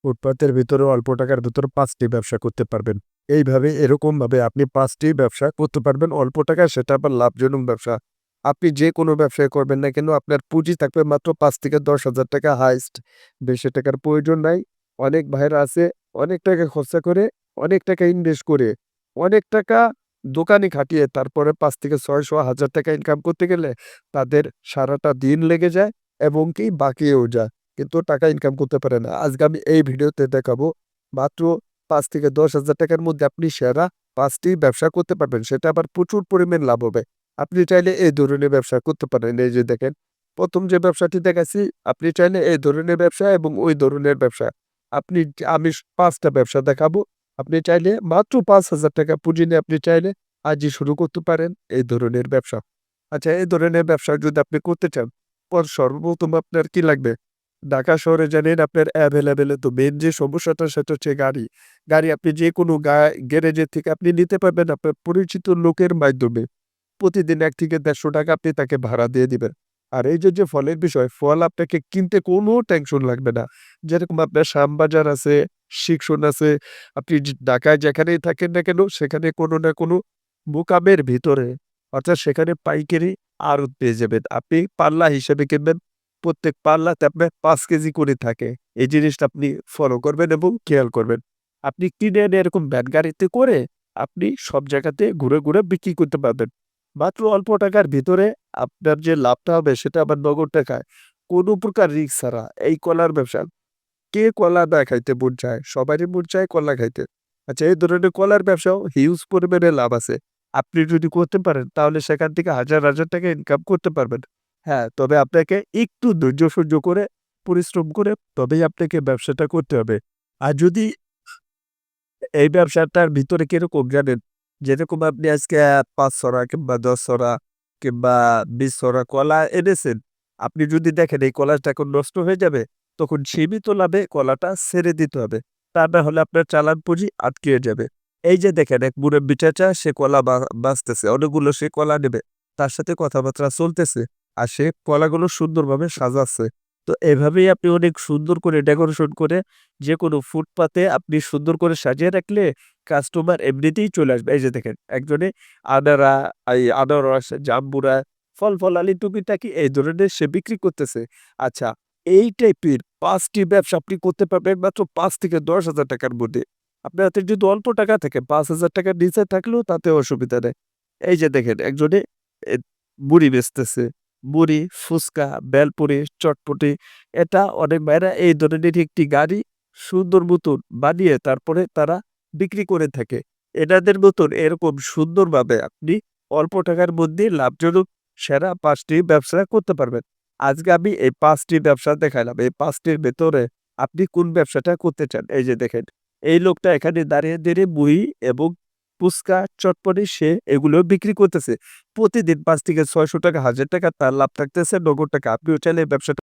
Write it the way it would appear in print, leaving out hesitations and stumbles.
ফুটপাতের ভিতরে অল্প টাকার ভিতরে ৫টি ব্যবসা করতে পারবেন। এইভাবে এরকমভাবে আপনি ৫টি ব্যবসা করতে পারবেন অল্প টাকায়, সেটা আবার লাভজনক ব্যবসা। আপনি যে কোনো ব্যবসায় করবেন না কেন, আপনার পুঁজি থাকবে মাত্র ৫ থেকে ১০,০০০ টাকা হাইয়েস্ট। বেশি টাকার প্রয়োজন নাই। অনেক ভাইয়েরা আছে অনেক টাকা খরচা করে, অনেক টাকা ইনভেস্ট করে, অনেক টাকা দোকানে খাটিয়ে তারপরে ৫ থেকে ৬০০, ১,০০০ টাকা ইনকাম করতে গেলে তাদের সারাটা দিন লেগে যায় এবং কি বাকিও যায়। কিন্তু টাকা ইনকাম করতে পারে না। আজকে আমি এই ভিডিওতে দেখাবো মাত্র ৫ থেকে ১০,০০০ টাকার মধ্যে আপনি সেরা ৫টি ব্যবসা করতে পারবেন। সেটা আবার প্রচুর পরিমাণ লাভ হবে। আপনি চাইলে এই ধরনের ব্যবসা করতে পারেন। এই যে দেখেন, ১ম যে ব্যবসাটি দেখাচ্ছি, আপনি চাইলে এই ধরনের ব্যবসা এবং ওই ধরনের ব্যবসা। আমি ৫ টা ব্যবসা দেখাবো। আপনি চাইলে মাত্র ৫,০০০ টাকা পুঁজি নিয়ে আপনি চাইলে আজই শুরু করতে পারেন এই ধরনের ব্যবসা। আচ্ছা, এই ধরনের ব্যবসা যদি আপনি করতে চান, সর্বপ্রথম আপনার কি লাগবে? ঢাকা শহরে জানেন আপনার এভেইলেবল তো মেইন যে সমস্যাটা সেটা হচ্ছে গাড়ি। গাড়ি আপনি যেকোনো গ্যারেজের থেকে আপনি নিতে পারবেন আপনার পরিচিত লোকের মাধ্যমে। প্রতিদিন ৳১ থেকে ৳১৫০ আপনি তাকে ভাড়া দিয়ে দিবেন। আর এই যে ফলের বিষয়, ফল আপনাকে কিনতে কোনো টেনশন লাগবে না। যেরকম আপনার শ্যামবাজার আছে, শিক্ষণ আছে, আপনি ঢাকায় যেখানেই থাকেন না কেন সেখানে কোনো না কোনো মোকামের ভিতরে, অর্থাৎ সেখানে পাইকারি আড়ত পেয়ে যাবেন। আপনি পাল্লা হিসেবে কিনবেন। প্রত্যেক পাল্লাতে আপনার ৫ কেজি করে থাকে। এই জিনিসটা আপনি ফলো করবেন এবং খেয়াল করবেন। আপনি কিনে এনে এরকম ভ্যান গাড়িতে করে আপনি সব জায়গাতে ঘুরে, ঘুরে বিক্রি করতে পারবেন। মাত্র অল্প টাকার ভিতরে আপনার যে লাভটা হবে সেটা আবার নগদ টাকায়। কোনো প্রকার রিস্ক ছাড়া এই কলার ব্যবসা। কে কলা না খাইতে মন চায়? সবারই মন চায় কলা খাইতে। আচ্ছা, এই ধরনের কলার ব্যবসাও হিউজ পরিমাণে লাভ আছে। আপনি যদি করতে পারেন তাহলে সেখান থেকে হাজার, হাজার টাকা ইনকাম করতে পারবেন। হ্যাঁ, তবে আপনাকে একটু ধৈর্য সহ্য করে, পরিশ্রম করে তবেই আপনাকে ব্যবসাটা করতে হবে। আর যদি এই ব্যবসাটার ভিতরে কিরকম জানেন? যেরকম আপনি আজকে ৫ ছড়া কিংবা ১০ ছড়া কিংবা ২০ ছড়া কলা এনেছেন। আপনি যদি দেখেন এই কলাটা এখন নষ্ট হয়ে যাবে, তখন সীমিত লাভে কলাটা ছেড়ে দিতে হবে। তা না হলে আপনার চালান পুঁজি আটকিয়ে যাবে। এই যে দেখেন এক মুরব্বি চাচা সে কলা বাছতেছে। অনেকগুলো সে কলা নেবে। তার সাথে কথাবার্তা চলতেছে। আর সে কলাগুলো সুন্দরভাবে সাজাচ্ছে। তো এভাবেই আপনি অনেক সুন্দর করে ডেকোরেশন করে যেকোনো ফুটপাতে আপনি সুন্দর করে সাজিয়ে রাখলে কাস্টমার এমনিতেই চলে আসবে। এই যে দেখেন, একজনে আনারা, আনারস, জাম্বুরা, ফল-ফলালি টুকিটাকি এই ধরনের সে বিক্রি করতেছে। আচ্ছা, এই টাইপের ৫ টি ব্যবসা আপনি করতে পারবেন মাত্র ৫ থেকে ১০,০০০ টাকার মধ্যে। আপনার হাতে যদি অল্প টাকা থাকে, ৳৫,০০০ টাকার নিচে থাকলেও তাতে অসুবিধা নেই। এই যে দেখেন, একজনে এ মুড়ি বেচতেছে। মুড়ি, ফুচকা, বেলপুরি, চটপটি, এটা অনেক ভাইরা এই ধরনের একটি গাড়ি সুন্দর মতন বানিয়ে তারপরে তারা বিক্রি করে থাকে। এনাদের মতন এরকম সুন্দরভাবে আপনি অল্প টাকার মধ্যে লাভজনক সেরা ৫ টি ব্যবসা করতে পারবেন। আজকে আমি এই ৫ টি ব্যবসা দেখাইলাম। এই ৫ টির ভেতরে আপনি কোন ব্যবসাটা করতে চান? এই যে দেখেন, এই লোকটা এখানে দাঁড়িয়ে, দাঁড়িয়ে মুড়ি এবং ফুচকা, চটপটি সে এগুলো বিক্রি করতেছে। প্রতিদিন ৳৫ থেকে ৳৬০০, ৳১,০০০ তার লাভ থাকতেছে নগদ টাকা। আপনিও চাইলে এই ব্যবসাটা